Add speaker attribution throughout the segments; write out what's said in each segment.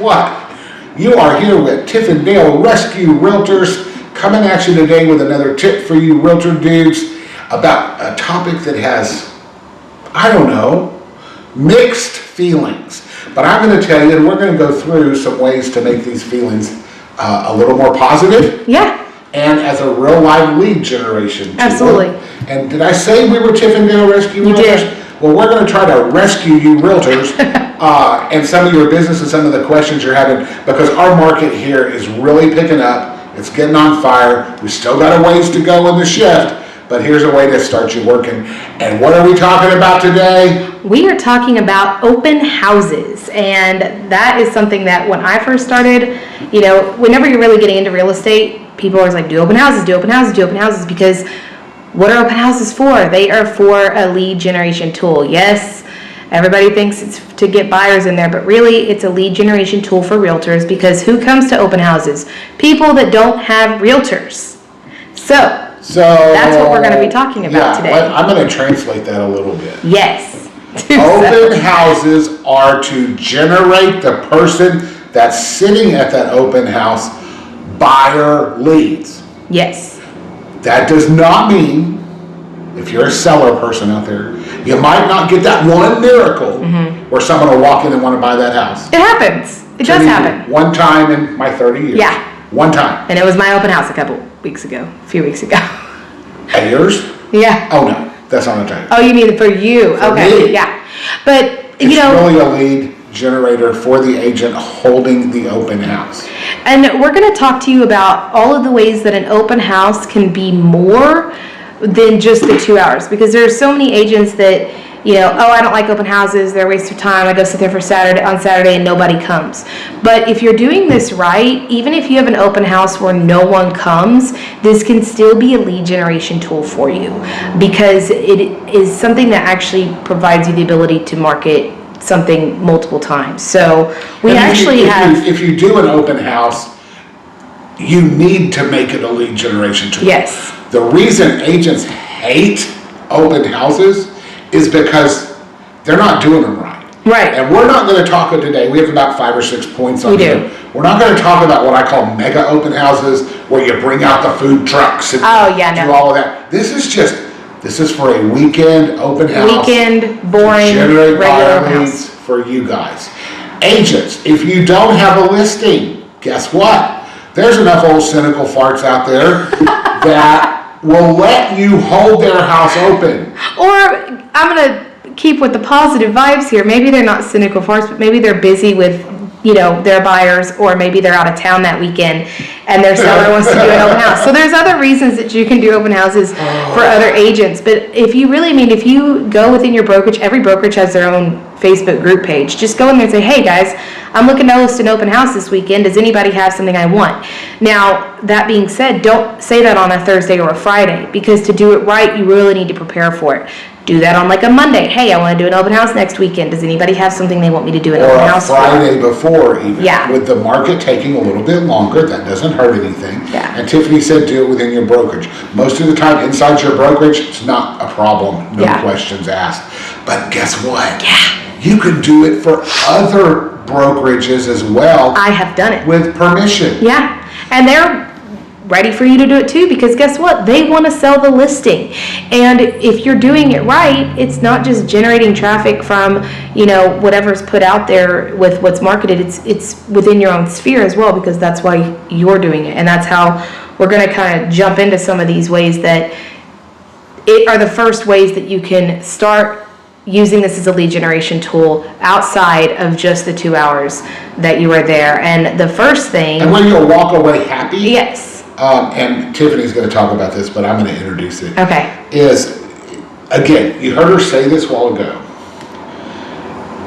Speaker 1: what? You are here with Tiffindale Rescue Realtors, coming at you today with another tip for you realtor dudes about a topic that has, I don't know, mixed feelings. But I'm going to tell you, and we're going to go through some ways to make these feelings a little more positive.
Speaker 2: Yeah.
Speaker 1: And as a real live lead generation tool.
Speaker 2: Absolutely.
Speaker 1: And did I say we were Tiffindale Rescue Realtors?
Speaker 2: You did.
Speaker 1: Well, we're going to try to rescue you realtors and some of your business and some of the questions you're having, because our market here is really picking up. It's getting on fire. We still got a ways to go in the shift, but here's a way to start you working. And what are we talking about today?
Speaker 2: We are talking about open houses, and that is something that when I first started, you know, whenever you're really getting into real estate, people are always like, do open houses, do open houses, do open houses, because what are open houses for? They are for a lead generation tool. Yes, everybody thinks it's to get buyers in there, but really it's a lead generation tool for realtors, because who comes to open houses? People that don't have realtors. So that's what we're going to be talking about today.
Speaker 1: I'm going to translate that a little bit.
Speaker 2: Yes.
Speaker 1: Open houses are to generate the person that's sitting at that open house buyer leads.
Speaker 2: Yes.
Speaker 1: That does not mean, if you're a seller person out there, you might not get that one miracle where someone will walk in and want to buy that house.
Speaker 2: It happens. It does happen.
Speaker 1: One time in my 30 years.
Speaker 2: Yeah.
Speaker 1: One time.
Speaker 2: And it was my open house a few weeks ago.
Speaker 1: At yours?
Speaker 2: Yeah.
Speaker 1: Oh no, that's not a time.
Speaker 2: Oh, you mean for you?
Speaker 1: For
Speaker 2: okay.
Speaker 1: me.
Speaker 2: Yeah. But
Speaker 1: It's really a lead generator for the agent holding the open house.
Speaker 2: And we're going to talk to you about all of the ways that an open house can be more than just the 2 hours, because there are so many agents that, you know, oh, I don't like open houses, they're a waste of time, I go sit there on Saturday and nobody comes. But if you're doing this right, even if you have an open house where no one comes, this can still be a lead generation tool for you, because it is something that actually provides you the ability to market something multiple times. So we
Speaker 1: if you do an open house, you need to make it a lead generation tool.
Speaker 2: Yes.
Speaker 1: The reason agents hate open houses is because they're not doing them right.
Speaker 2: Right.
Speaker 1: And we're not going to talk today. We have about 5 or 6 points on here. We're not going to talk about what I call mega open houses, where you bring out the food trucks and do all of that. This is for a weekend open house.
Speaker 2: Weekend, boring,
Speaker 1: generate
Speaker 2: regular
Speaker 1: buyer leads for you guys. Agents, if you don't have a listing, guess what? There's enough old cynical farts out there that will let you hold their house open.
Speaker 2: Or I'm going to keep with the positive vibes here. Maybe they're not cynical farts, but maybe they're busy with, you know, their buyers, or maybe they're out of town that weekend and their seller wants to do an open house. So there's other reasons that you can do open houses for other agents. But if you go within your brokerage, every brokerage has their own Facebook group page. Just go in there and say, hey guys, I'm looking to host an open house this weekend. Does anybody have something I want? Now, that being said, don't say that on a Thursday or a Friday, because to do it right, you really need to prepare for it. Do that on like a Monday. Hey, I want to do an open house next weekend. Does anybody have something they want me to do an open house for?
Speaker 1: Or a Friday before even.
Speaker 2: Yeah.
Speaker 1: With the market taking a little bit longer, that doesn't hurt anything.
Speaker 2: Yeah.
Speaker 1: And Tiffany said do it within your brokerage. Most of the time inside your brokerage, it's not a problem. No questions asked. But guess what?
Speaker 2: Yeah.
Speaker 1: You can do it for other brokerages as well.
Speaker 2: I have done it.
Speaker 1: With permission.
Speaker 2: Yeah. And they're ready for you to do it too, because guess what? They want to sell the listing. And if you're doing it right, it's not just generating traffic from, you know, whatever's put out there with what's marketed. It's within your own sphere as well, because that's why you're doing it. And that's how we're going to kind of jump into some of these ways that are the first ways that you can start using this as a lead generation tool outside of just the 2 hours that you are there. And the first thing...
Speaker 1: And when you'll walk away happy...
Speaker 2: Yes.
Speaker 1: And Tiffany's going to talk about this, but I'm going to introduce it.
Speaker 2: Okay.
Speaker 1: Is, again, you heard her say this a while ago.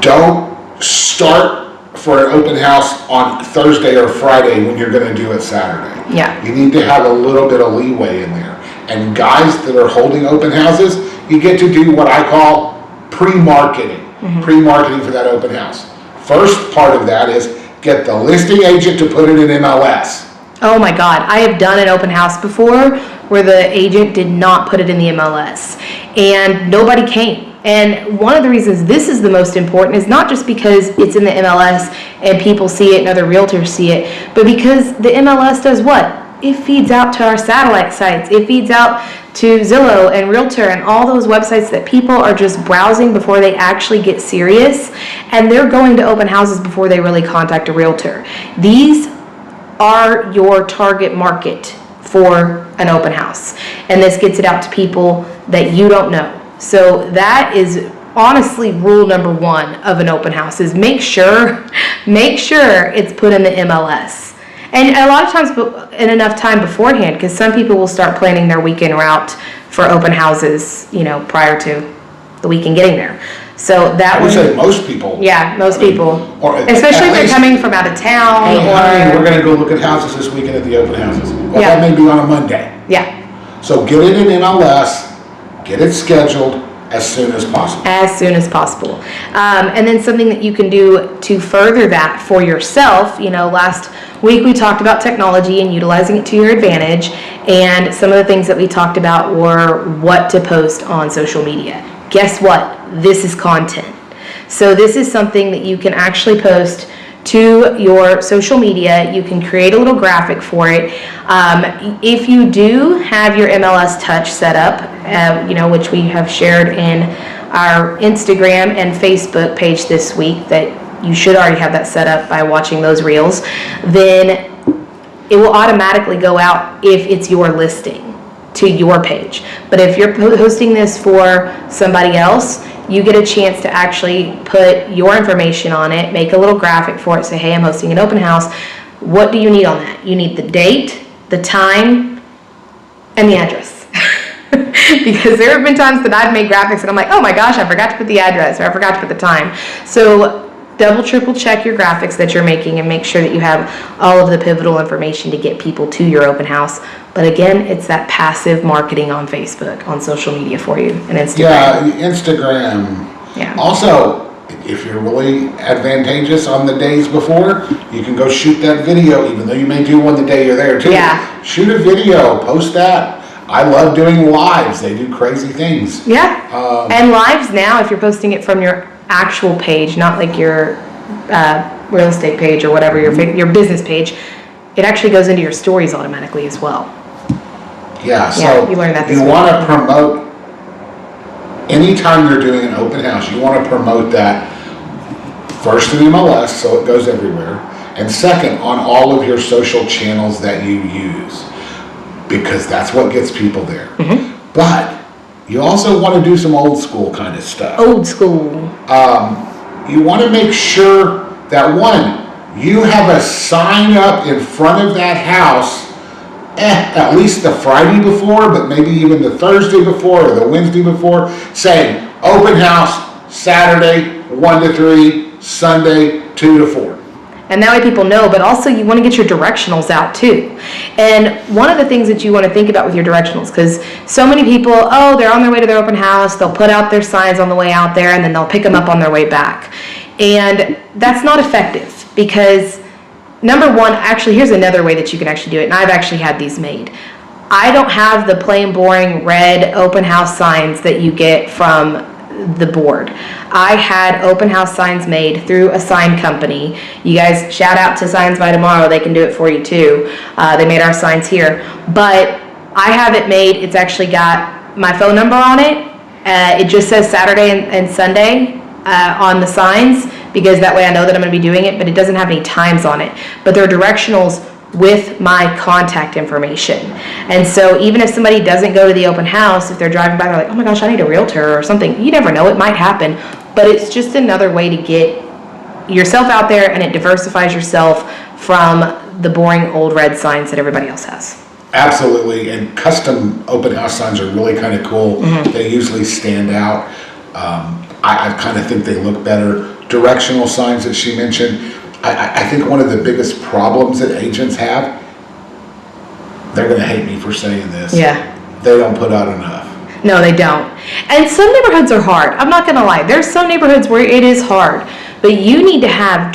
Speaker 1: Don't start for an open house on Thursday or Friday when you're going to do it Saturday.
Speaker 2: Yeah.
Speaker 1: You need to have a little bit of leeway in there. And guys that are holding open houses, you get to do what I call pre-marketing. Pre-marketing for that open house. First part of that is get the listing agent to put it in MLS.
Speaker 2: Oh my God, I have done an open house before where the agent did not put it in the MLS and nobody came. And one of the reasons this is the most important is not just because it's in the MLS and people see it and other realtors see it, but because the MLS does what? It feeds out to our satellite sites. It feeds out to Zillow and Realtor and all those websites that people are just browsing before they actually get serious. And they're going to open houses before they really contact a realtor. These are your target market for an open house. And this gets it out to people that you don't know. So that is honestly rule number one of an open house is make sure it's put in the MLS. And a lot of times in enough time beforehand, because some people will start planning their weekend route for open houses, prior to the weekend getting there. So that
Speaker 1: I would say most people.
Speaker 2: Yeah, most people.
Speaker 1: Or
Speaker 2: especially if they're coming from out of town.
Speaker 1: Hey, honey, we're going to go look at houses this weekend at the open houses. Well, that may be on a Monday.
Speaker 2: Yeah.
Speaker 1: So get it in MLS, get it scheduled as soon as possible.
Speaker 2: As soon as possible. And then something that you can do to further that for yourself, last week we talked about technology and utilizing it to your advantage. And some of the things that we talked about were what to post on social media. Guess what? This is content. So this is something that you can actually post to your social media. You can create a little graphic for it. If you do have your MLS Touch set up, which we have shared in our Instagram and Facebook page this week, that you should already have that set up by watching those reels, then it will automatically go out if it's your listing to your page. But if you're posting this for somebody else, you get a chance to actually put your information on it, make a little graphic for it, say, hey, I'm hosting an open house. What do you need on that? You need the date, the time, and the address. Because there have been times that I've made graphics and I'm like, oh my gosh, I forgot to put the address or I forgot to put the time. So double, triple check your graphics that you're making and make sure that you have all of the pivotal information to get people to your open house. But again, it's that passive marketing on Facebook, on social media for you, and Instagram.
Speaker 1: Yeah, Instagram.
Speaker 2: Yeah.
Speaker 1: Also, if you're really advantageous on the days before, you can go shoot that video, even though you may do one the day you're there too.
Speaker 2: Yeah.
Speaker 1: Shoot a video, post that. I love doing lives. They do crazy things.
Speaker 2: Yeah. And lives now, if you're posting it from your actual page, not like your real estate page or whatever, your business page, it actually goes into your stories automatically as well.
Speaker 1: Yeah, so
Speaker 2: you learned that this
Speaker 1: you
Speaker 2: week.
Speaker 1: want to promote, anytime you're doing an open house, you want to promote that first in the MLS so it goes everywhere, and second on all of your social channels that you use, because that's what gets people there. Mm-hmm. But you also want to do some old school kind of stuff.
Speaker 2: Old school.
Speaker 1: You want to make sure that you have a sign up in front of that house at least the Friday before, but maybe even the Thursday before or the Wednesday before, saying open house Saturday 1 to 3, Sunday 2 to 4.
Speaker 2: And that way people know, but also you want to get your directionals out too. And one of the things that you want to think about with your directionals, because so many people, they're on their way to their open house, they'll put out their signs on the way out there, and then they'll pick them up on their way back. And that's not effective because, number one, actually, here's another way that you can actually do it, and I've actually had these made. I don't have the plain, boring red open house signs that you get from the board. I had open house signs made through a sign company. You guys, shout out to Signs by Tomorrow. They can do it for you too. They made our signs here. But I have it made. It's actually got my phone number on it. It just says Saturday and Sunday on the signs, because that way I know that I'm going to be doing it, but it doesn't have any times on it. But there are directionals with my contact information. And so even if somebody doesn't go to the open house, if they're driving by, they're like, oh my gosh, I need a realtor or something. You never know, it might happen. But it's just another way to get yourself out there, and it diversifies yourself from the boring old red signs that everybody else has.
Speaker 1: Absolutely, and custom open house signs are really kind of cool. Mm-hmm. They usually stand out. I kind of think they look better. Directional signs that she mentioned, I think one of the biggest problems that agents have, they're going to hate me for saying this.
Speaker 2: Yeah.
Speaker 1: They don't put out enough.
Speaker 2: No, they don't. And some neighborhoods are hard. I'm not going to lie. There's some neighborhoods where it is hard, but you need to have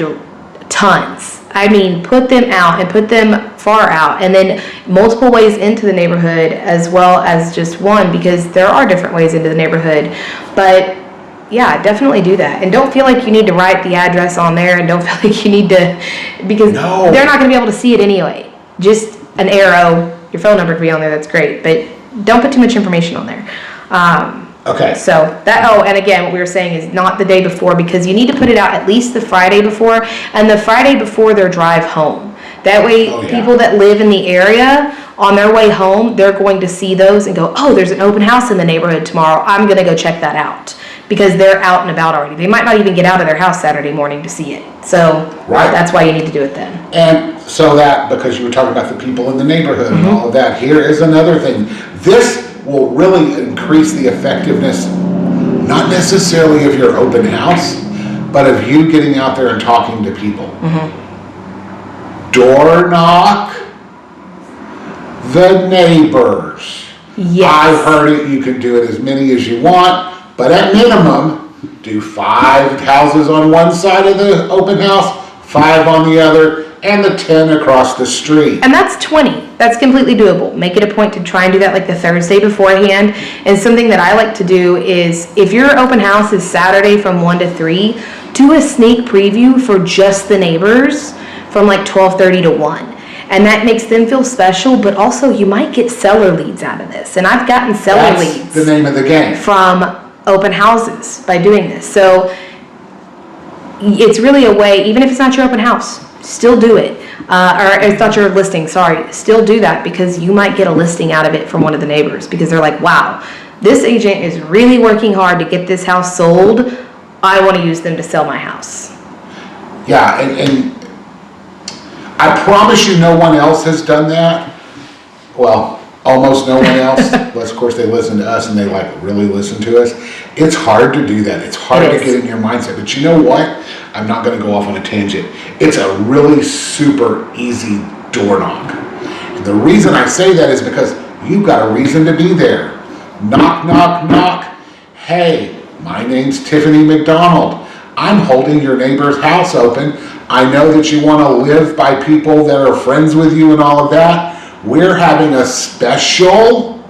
Speaker 2: tons. I mean, put them out and put them far out, and then multiple ways into the neighborhood as well as just one, because there are different ways into the neighborhood. But yeah, definitely do that. And don't feel like you need to write the address on there, and don't feel like you need to, because
Speaker 1: No.
Speaker 2: they're not going to be able to see it anyway. Just an arrow, your phone number could be on there, that's great, but don't put too much information on there.
Speaker 1: Okay.
Speaker 2: So that, and again, what we were saying is not the day before, because you need to put it out at least the Friday before, and the Friday before their drive home. That way, people that live in the area, on their way home, they're going to see those and go, oh, there's an open house in the neighborhood tomorrow. I'm going to go check that out, because they're out and about already. They might not even get out of their house Saturday morning to see it. So that's why you need to do it then.
Speaker 1: And so that, because you were talking about the people in the neighborhood and all of that, here is another thing. This will really increase the effectiveness, not necessarily of your open house, but of you getting out there and talking to people. Door knock the neighbors.
Speaker 2: Yes.
Speaker 1: I've heard it, you can do it as many as you want, but at minimum, do 5 houses on one side of the open house, 5 on the other, and the 10 across the street.
Speaker 2: And that's 20. That's completely doable. Make it a point to try and do that like the Thursday beforehand. And something that I like to do is, if your open house is Saturday from 1 to 3, do a sneak preview for just the neighbors from like 12:30 to 1. And that makes them feel special, but also you might get seller leads out of this. And I've gotten seller leads.
Speaker 1: That's the name of the game.
Speaker 2: From open houses by doing this. So it's really a way, even if it's not your open house, still do it. Or it's not your listing, sorry, still do that, because you might get a listing out of it from one of the neighbors, because they're like, wow, this agent is really working hard to get this house sold. I want to use them to sell my house.
Speaker 1: Yeah, and I promise you no one else has done that. Well, almost no one else. But of course they listen to us and they like really listen to us. It's hard to do that. It's hard to get in your mindset. But you know what? I'm not going to go off on a tangent. It's a really super easy door knock. And the reason I say that is because you've got a reason to be there. Knock, knock, knock. Hey, my name's Tiffany McDonald. I'm holding your neighbor's house open. I know that you want to live by people that are friends with you and all of that. We're having a special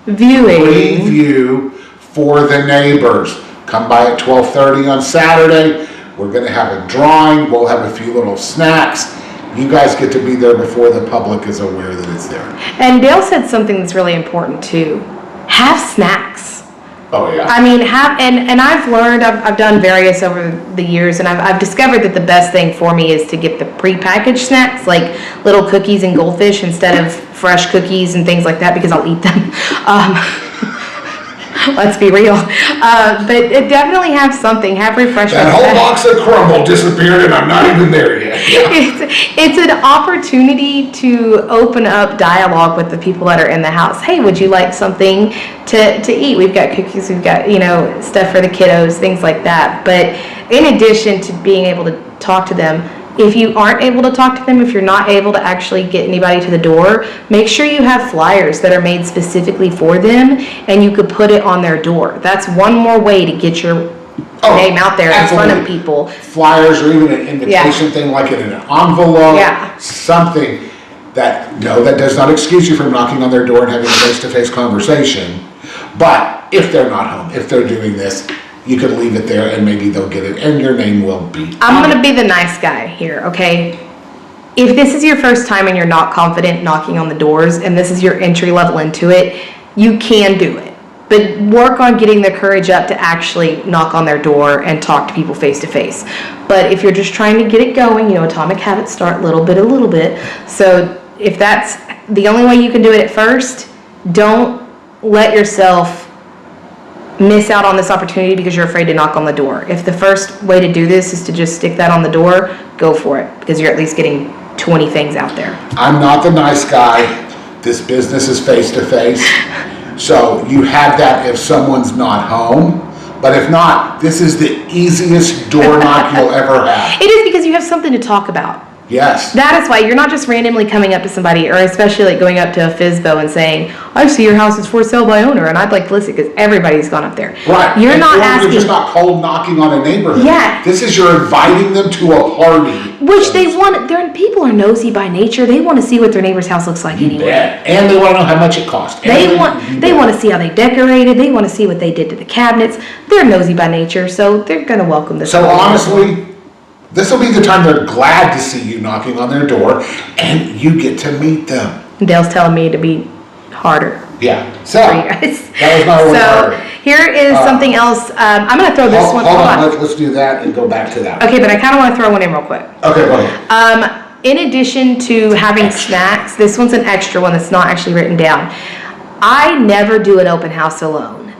Speaker 1: preview for the neighbors. Come by at 12:30 on Saturday. We're going to have a drawing. We'll have a few little snacks. You guys get to be there before the public is aware that it's there.
Speaker 2: And Dale said something that's really important too. Have snacks.
Speaker 1: Oh yeah.
Speaker 2: I mean, and I've learned, I've done various over the years, and I've discovered that the best thing for me is to get the prepackaged snacks, like little cookies and goldfish instead of fresh cookies and things like that, because I'll eat them. Let's be real. But it definitely have something, have refreshments.
Speaker 1: That whole box of crumble disappeared and I'm not even there yet. Yeah.
Speaker 2: It's an opportunity to open up dialogue with the people that are in the house. Hey, would you like something to eat? We've got cookies, we've got, stuff for the kiddos, things like that. But in addition to being able to talk to them, if you aren't able to talk to them, if you're not able to actually get anybody to the door, make sure you have flyers that are made specifically for them, and you could put it on their door. That's one more way to get your name out there in front of people.
Speaker 1: Flyers or even an invitation thing, like in an envelope, something that does not excuse you from knocking on their door and having a face-to-face conversation. But if they're not home, if they're doing this, you could leave it there and maybe they'll get it and your name will be.
Speaker 2: I'm going to be the nice guy here, okay? If this is your first time and you're not confident knocking on the doors and this is your entry level into it, you can do it. But work on getting the courage up to actually knock on their door and talk to people face to face. But if you're just trying to get it going, atomic habits start little bit. So if that's the only way you can do it at first, don't let yourself miss out on this opportunity because you're afraid to knock on the door. If the first way to do this is to just stick that on the door, go for it, because you're at least getting 20 things out there.
Speaker 1: I'm not the nice guy. This business is face to face. So you have that if someone's not home. But if not, this is the easiest door knock you'll ever have.
Speaker 2: It is, because you have something to talk about.
Speaker 1: Yes.
Speaker 2: That is why you're not just randomly coming up to somebody, or especially like going up to a FSBO and saying, I see your house is for sale by owner, and I'd like to list it, because everybody's gone up there.
Speaker 1: Right.
Speaker 2: You're not asking.
Speaker 1: You're just not cold knocking on a neighborhood.
Speaker 2: Yeah.
Speaker 1: This is you're inviting them to a party.
Speaker 2: Which they want. People are nosy by nature. They want to see what their neighbor's house looks like anyway.
Speaker 1: Yeah. And they want to know how much it costs.
Speaker 2: They want to see how they decorated. They want to see what they did to the cabinets. They're nosy by nature, so they're going to welcome this.
Speaker 1: So honestly, this will be the time they're glad to see you knocking on their door, and you get to meet them.
Speaker 2: Dale's telling me to be harder.
Speaker 1: Yeah. So
Speaker 2: For you guys.
Speaker 1: that was my word.
Speaker 2: So here is something else. I'm going to throw this one.
Speaker 1: Hold on. Let's do that and go back to that.
Speaker 2: Okay, but I kind of want to throw one in real quick.
Speaker 1: Okay, go ahead.
Speaker 2: In addition to having snacks, this one's an extra one that's not actually written down. I never do an open house alone.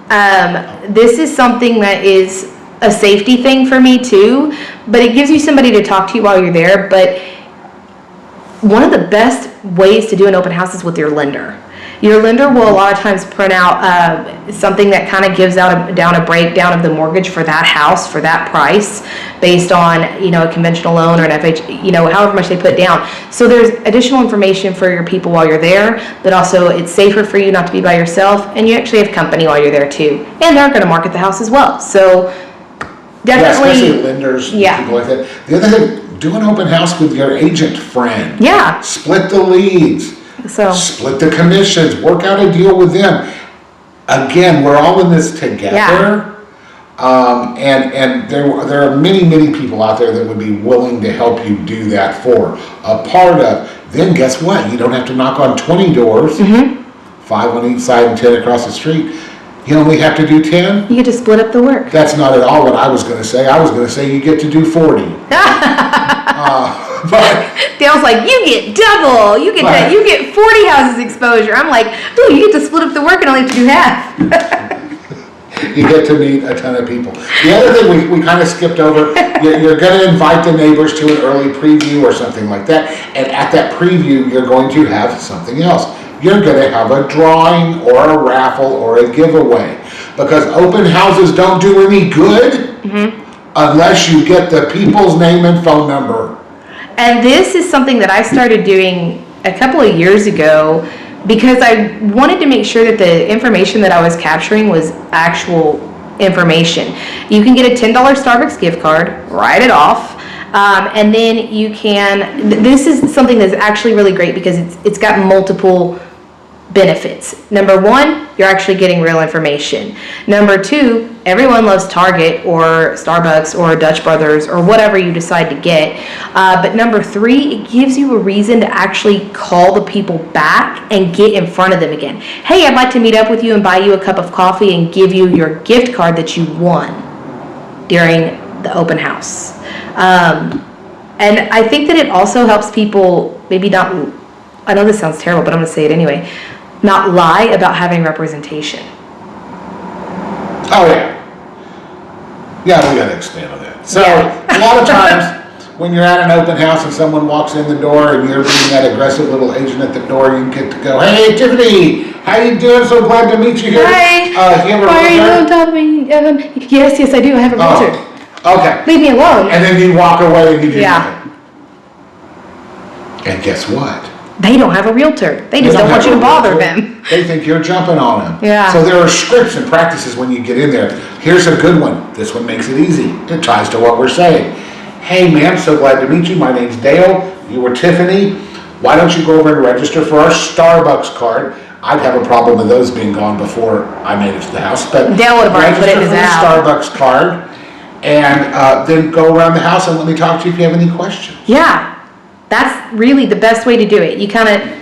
Speaker 2: This is something that is a safety thing for me too, but it gives you somebody to talk to while you're there. But one of the best ways to do an open house is with your lender. Your lender will a lot of times print out something that kind of gives down a breakdown of the mortgage for that house for that price, based on a conventional loan or an FH, however much they put down. So there's additional information for your people while you're there, but also it's safer for you not to be by yourself, and you actually have company while you're there too, and they're going to market the house as well. So definitely,
Speaker 1: especially lenders, people like that. The other thing, do an open house with your agent friend.
Speaker 2: Yeah.
Speaker 1: Split the leads.
Speaker 2: So
Speaker 1: split the commissions. Work out a deal with them. Again, we're all in this together.
Speaker 2: Yeah.
Speaker 1: And there are many people out there that would be willing to help you do that for a part of. Then guess what? You don't have to knock on 20 doors, 5 on each side and 10 across the street. You only have to do 10.
Speaker 2: you get to split up the work.
Speaker 1: That's not at all what I was going to say. I was going to say you get to do 40. But
Speaker 2: Dale's like, you get double. You get 40 houses exposure. I'm like, ooh, you get to split up the work and only have to do half.
Speaker 1: you get to meet a ton of people. The other thing we kind of skipped over, you're going to invite the neighbors to an early preview or something like that. And at that preview, you're going to have something else. You're going to have a drawing or a raffle or a giveaway. Because open houses don't do any good unless you get the people's name and phone number.
Speaker 2: And this is something that I started doing a couple of years ago, because I wanted to make sure that the information that I was capturing was actual information. You can get a $10 Starbucks gift card, write it off, and then you can, this is something that's actually really great because it's got multiple benefits. Number one, you're actually getting real information. Number two, everyone loves Target or Starbucks or Dutch Brothers or whatever you decide to get. But number three, it gives you a reason to actually call the people back and get in front of them again. Hey, I'd like to meet up with you and buy you a cup of coffee and give you your gift card that you won during the open house. And I think that it also helps people maybe not, I know this sounds terrible, but I'm going to say it anyway, not lie about having representation.
Speaker 1: Oh, yeah. Yeah, we got to expand on that. So,
Speaker 2: Yeah.
Speaker 1: a lot of times, when you're at an open house and someone walks in the door and you're being that aggressive little agent at the door, you get to go, hey, Tiffany, how you doing? So glad to meet you here.
Speaker 2: Hi.
Speaker 1: You have a
Speaker 2: Why are you
Speaker 1: realtor?
Speaker 2: on top of me? Yes, I do. I have a realtor.
Speaker 1: Okay.
Speaker 2: Leave me alone.
Speaker 1: And then you walk away and you do
Speaker 2: Yeah.
Speaker 1: nothing. And guess what?
Speaker 2: They don't have a realtor. They just don't want you to bother them.
Speaker 1: They think you're jumping on them.
Speaker 2: Yeah.
Speaker 1: So there are scripts and practices when you get in there. Here's a good one. This one makes it easy. It ties to what we're saying. Hey, ma'am, so glad to meet you. My name's Dale. You were Tiffany. Why don't you go over and register for our Starbucks card? I'd have a problem with those being gone before I made it to the house. But
Speaker 2: Dale would have already put it in his app.
Speaker 1: Register for the Starbucks card. And then go around the house and let me talk to you if you have any questions.
Speaker 2: Yeah. That's really the best way to do it. You kind of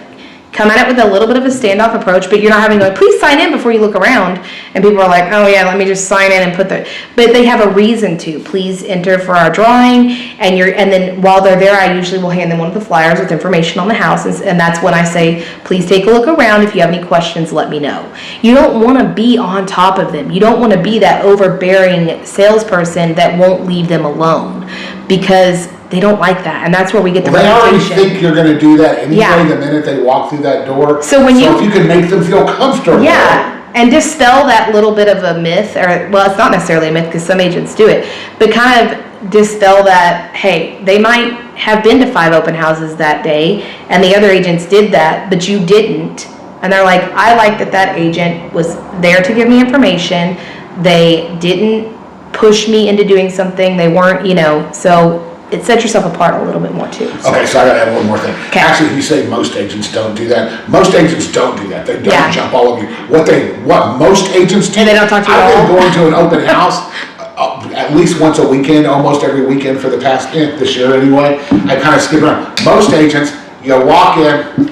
Speaker 2: come at it with a little bit of a standoff approach, but you're not having to go, please sign in before you look around. And people are like, oh yeah, let me just sign in and put the, but they have a reason to. Please enter for our drawing. And then while they're there, I usually will hand them one of the flyers with information on the house. And that's when I say, please take a look around. If you have any questions, let me know. You don't want to be on top of them. You don't want to be that overbearing salesperson that won't leave them alone, because they don't like that, and that's where we get the
Speaker 1: They already
Speaker 2: reputation.
Speaker 1: think you're going to do that anyway.
Speaker 2: Yeah.
Speaker 1: The minute they walk through that door.
Speaker 2: So if
Speaker 1: you can make them feel comfortable.
Speaker 2: Yeah, and dispel that little bit of a myth, or well, it's not necessarily a myth because some agents do it, but kind of dispel that. Hey, they might have been to 5 open houses that day, and the other agents did that, but you didn't. And they're like, I like that agent was there to give me information. They didn't push me into doing something. They weren't, so it sets yourself apart a little bit more too. So.
Speaker 1: Okay, so I gotta add one more thing.
Speaker 2: Okay.
Speaker 1: Actually, you say most agents don't do that. Most agents don't do that. They don't jump all over you. What most agents do.
Speaker 2: And they don't talk to you at all.
Speaker 1: I've been going to an open house at least once a weekend, almost every weekend for the past, this year anyway. I kind of skip around. Most agents, you walk in,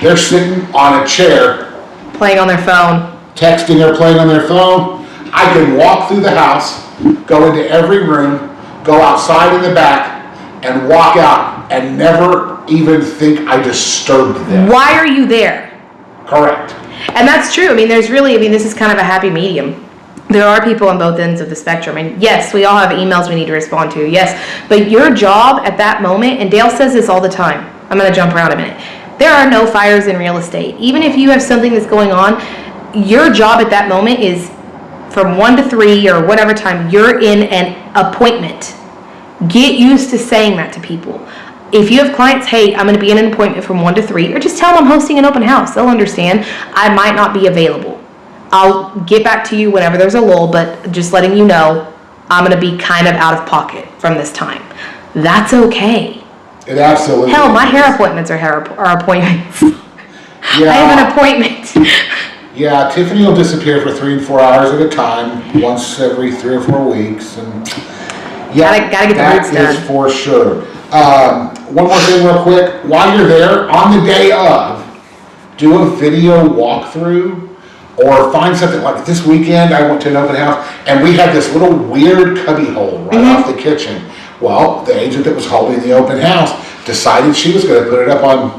Speaker 1: they're sitting on a chair.
Speaker 2: Playing on their phone.
Speaker 1: Texting or playing on their phone. I can walk through the house, go into every room, go outside in the back, and walk out and never even think I disturbed them.
Speaker 2: Why are you there?
Speaker 1: Correct.
Speaker 2: And that's true. This is kind of a happy medium. There are people on both ends of the spectrum. And yes, we all have emails we need to respond to. Yes. But your job at that moment, and Dale says this all the time. I'm going to jump around a minute. There are no fires in real estate. Even if you have something that's going on, your job at that moment is from 1 to 3 or whatever time you're in an appointment. Get used to saying that to people. If you have clients, hey, I'm going to be in an appointment from 1 to 3, or just tell them I'm hosting an open house. They'll understand. I might not be available. I'll get back to you whenever there's a lull, but just letting you know, I'm going to be kind of out of pocket from this time. That's okay.
Speaker 1: It absolutely
Speaker 2: Hell, my
Speaker 1: is.
Speaker 2: hair appointments are appointments.
Speaker 1: Yeah.
Speaker 2: I have an appointment.
Speaker 1: Yeah, Tiffany will disappear for 3 and 4 hours at a time, once every 3 or 4 weeks, and
Speaker 2: Gotta get the roots
Speaker 1: that is
Speaker 2: done.
Speaker 1: for sure. One more thing real quick, while you're there, on the day of, do a video walkthrough, or find something, like this weekend, I went to an open house, and we had this little weird cubby hole right off the kitchen. Well, the agent that was holding the open house decided she was gonna put it up on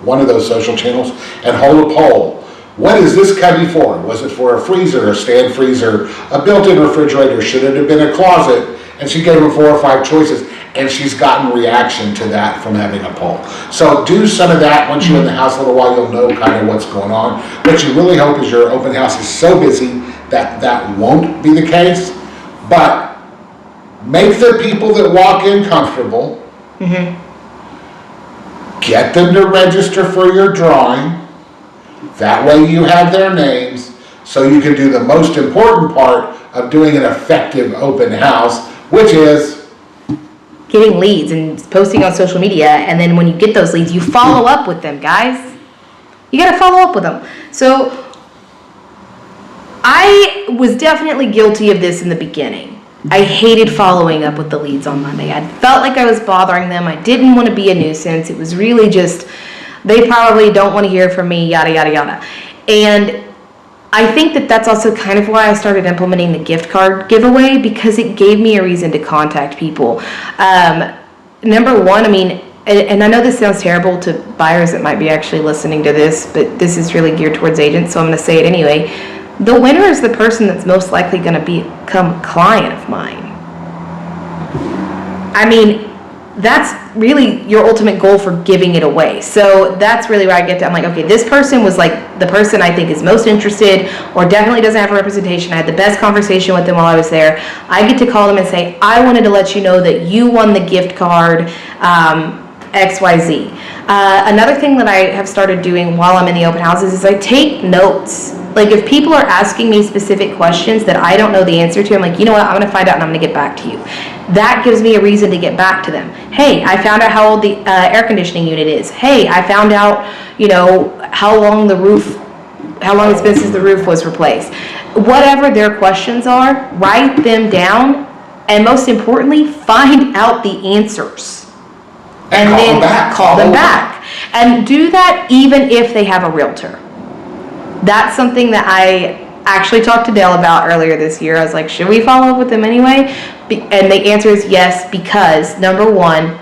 Speaker 1: one of those social channels and hold a poll. What is this cubby for? Was it for a freezer, a stand freezer, a built-in refrigerator? Should it have been a closet? And she gave them 4 or 5 choices, and she's gotten reaction to that from having a poll. So do some of that. Once you're in the house a little while, you'll know kind of what's going on. What you really hope is your open house is so busy that that won't be the case. But make the people that walk in comfortable. Get them to register for your drawing. That way you have their names, so you can do the most important part of doing an effective open house, which is
Speaker 2: Getting leads and posting on social media, and then when you get those leads, you follow up with them, guys. You gotta follow up with them. So I was definitely guilty of this in the beginning. I hated following up with the leads on Monday. I felt like I was bothering them. I didn't want to be a nuisance. It was really just, they probably don't want to hear from me, yada, yada, yada. And I think that that's also kind of why I started implementing the gift card giveaway, because it gave me a reason to contact people. Number one, and I know this sounds terrible to buyers that might be actually listening to this, but this is really geared towards agents, so I'm going to say it anyway. The winner is the person that's most likely going to become a client of mine. That's really your ultimate goal for giving it away. So that's really where I get to, I'm like, okay, this person was like the person I think is most interested, or definitely doesn't have a representation. I had the best conversation with them while I was there. I get to call them and say, I wanted to let you know that you won the gift card, XYZ. Another thing that I have started doing while I'm in the open houses is I take notes. Like if people are asking me specific questions that I don't know the answer to, I'm like, you know what, I'm going to find out and I'm going to get back to you. That gives me a reason to get back to them. Hey, I found out how old the air conditioning unit is. Hey, I found out, how long it's been since the roof was replaced. Whatever their questions are, write them down, and most importantly, find out the answers. And then call them back. And do that even if they have a realtor. That's something that I actually talked to Dale about earlier this year. I was like, should we follow up with them anyway? And the answer is yes, because number one,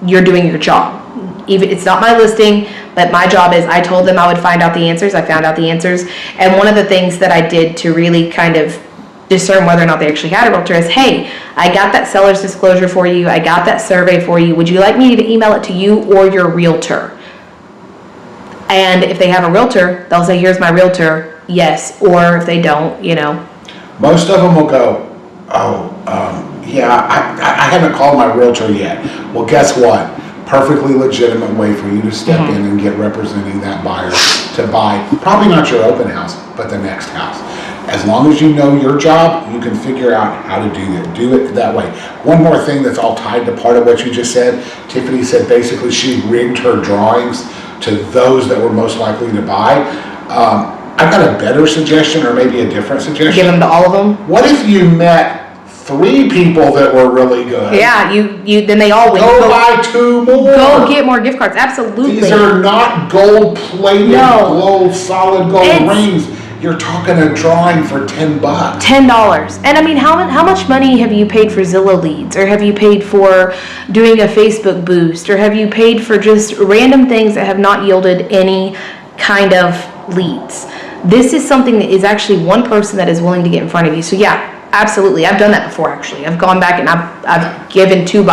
Speaker 2: you're doing your job. Even it's not my listing, but my job is I told them I would find out the answers. I found out the answers. And one of the things that I did to really kind of discern whether or not they actually had a realtor is, hey, I got that seller's disclosure for you. I got that survey for you. Would you like me to email it to you or your realtor? And if they have a realtor, they'll say, here's my realtor, yes. Or if they don't,
Speaker 1: Most of them will go, Yeah, I haven't called my realtor yet. Well, guess what? Perfectly legitimate way for you to step in and get representing that buyer to buy, probably not your open house, but the next house. As long as you know your job, you can figure out how to do it that way. One more thing that's all tied to part of what you just said. Tiffany said basically she rigged her drawings to those that were most likely to buy. I've got a better suggestion, or maybe a different suggestion.
Speaker 2: Give them to all of them.
Speaker 1: What if you met 3 people that were really good?
Speaker 2: Yeah, you then they all win.
Speaker 1: Go buy 2 more.
Speaker 2: Go get more gift cards. Absolutely.
Speaker 1: These are not gold-plated, gold, solid gold rings. You're talking a drawing for $10.
Speaker 2: $10. And I mean, how much money have you paid for Zillow leads? Or have you paid for doing a Facebook boost? Or have you paid for just random things that have not yielded any kind of leads? This is something that is actually one person that is willing to get in front of you. So yeah, absolutely. I've done that before, actually. I've gone back and I've given 2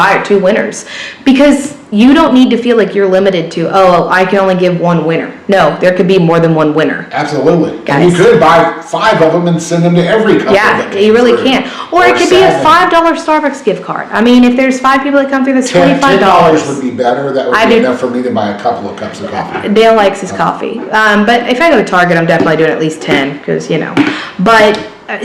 Speaker 2: winners, because you don't need to feel like you're limited to, oh, I can only give 1 winner. No, there could be more than 1 winner.
Speaker 1: Absolutely.
Speaker 2: Guys.
Speaker 1: And you could buy 5 of them and send them to every couple.
Speaker 2: Yeah, you really can. Or it could be a $5 Starbucks gift card. I mean, if there's 5 people that come through, that's $25.
Speaker 1: $10 would be better. That would be enough for me to buy a couple of cups of coffee.
Speaker 2: Dale likes his coffee. But if I go to Target, I'm definitely doing at least 10, because, But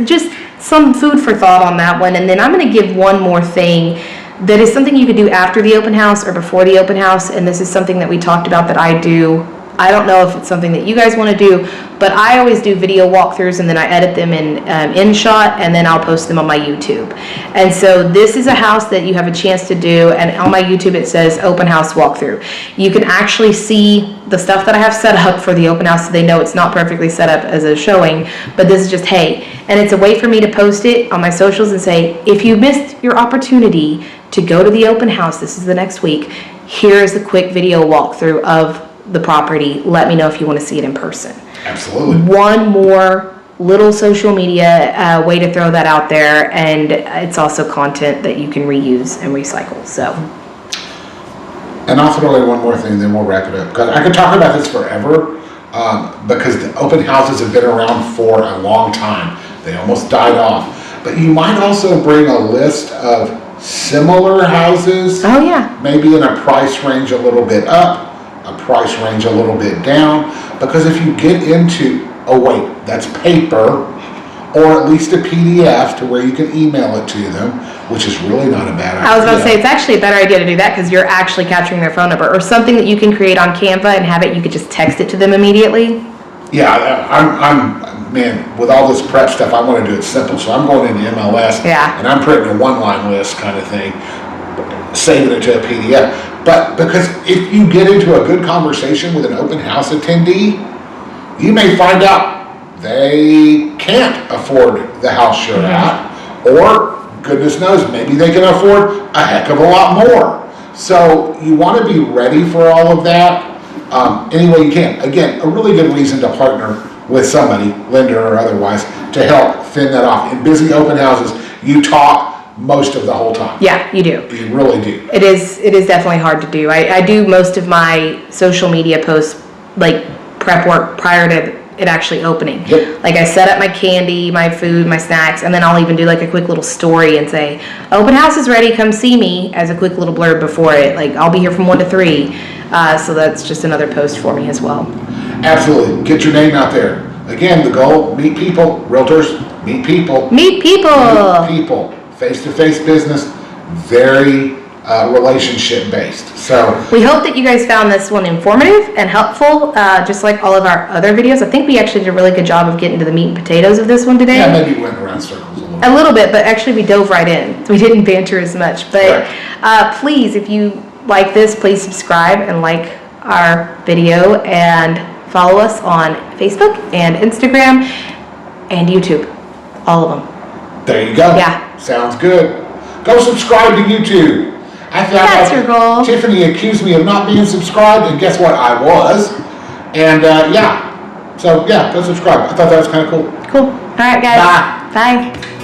Speaker 2: just some food for thought on that one. And then I'm going to give one more thing that is something you could do after the open house or before the open house. And this is something that we talked about that I do. I don't know if it's something that you guys want to do, but I always do video walkthroughs, and then I edit them in InShot, and then I'll post them on my YouTube. And so this is a house that you have a chance to do, and on my YouTube it says open house walkthrough. You can actually see the stuff that I have set up for the open house, so they know it's not perfectly set up as a showing, but this is just, hey, and it's a way for me to post it on my socials and say, if you missed your opportunity to go to the open house, this is the next week, here is a quick video walkthrough of the property. Let me know if you want to see it in person.
Speaker 1: Absolutely.
Speaker 2: One more little social media way to throw that out there, and it's also content that you can reuse and recycle. So,
Speaker 1: and I'll throw in one more thing, then we'll wrap it up, because I could talk about this forever, because the open houses have been around for a long time. They almost died off. But you might also bring a list of similar houses.
Speaker 2: Oh yeah.
Speaker 1: Maybe in a price range a little bit up, a price range a little bit down, because if you get into, oh wait, that's paper, or at least a PDF to where you can email it to them, which is really not a bad idea.
Speaker 2: I was going to say, it's actually a better idea to do that, because you're actually capturing their phone number, or something that you can create on Canva and have it, you could just text it to them immediately.
Speaker 1: Yeah, man, with all this prep stuff, I want to do it simple, so I'm going into MLS, and I'm printing a 1-line list kind of thing, saving it to a PDF. But because if you get into a good conversation with an open house attendee, you may find out they can't afford the house you're at, or goodness knows, maybe they can afford a heck of a lot more. So you want to be ready for all of that any way you can. Again, a really good reason to partner with somebody, lender or otherwise, to help thin that off. In busy open houses, you talk most of the whole time.
Speaker 2: Yeah, you do.
Speaker 1: You really do.
Speaker 2: It is definitely hard to do. I do most of my social media posts, like prep work, prior to it actually opening.
Speaker 1: Yep.
Speaker 2: Like I set up my candy, my food, my snacks, and then I'll even do like a quick little story and say, open house is ready, come see me, as a quick little blurb before it. Like, I'll be here from 1 to 3. So that's just another post for me as well.
Speaker 1: Absolutely. Get your name out there. Again, the goal, meet people. Realtors, meet people.
Speaker 2: Meet people.
Speaker 1: Meet people. Face-to-face business, very relationship-based. So
Speaker 2: we hope that you guys found this one informative and helpful, just like all of our other videos. I think we actually did a really good job of getting to the meat and potatoes of this one today.
Speaker 1: Yeah, maybe we went around circles
Speaker 2: a little bit, but actually we dove right in. We didn't banter as much. But please, if you like this, please subscribe and like our video, and follow us on Facebook and Instagram and YouTube. All of them.
Speaker 1: There you go.
Speaker 2: Yeah.
Speaker 1: Sounds good. Go subscribe to YouTube. I found
Speaker 2: That's
Speaker 1: out
Speaker 2: your goal.
Speaker 1: Tiffany accused me of not being subscribed, and guess what? I was. And so go subscribe. I thought that was kind of cool.
Speaker 2: Cool. All right, guys.
Speaker 1: Bye.
Speaker 2: Bye.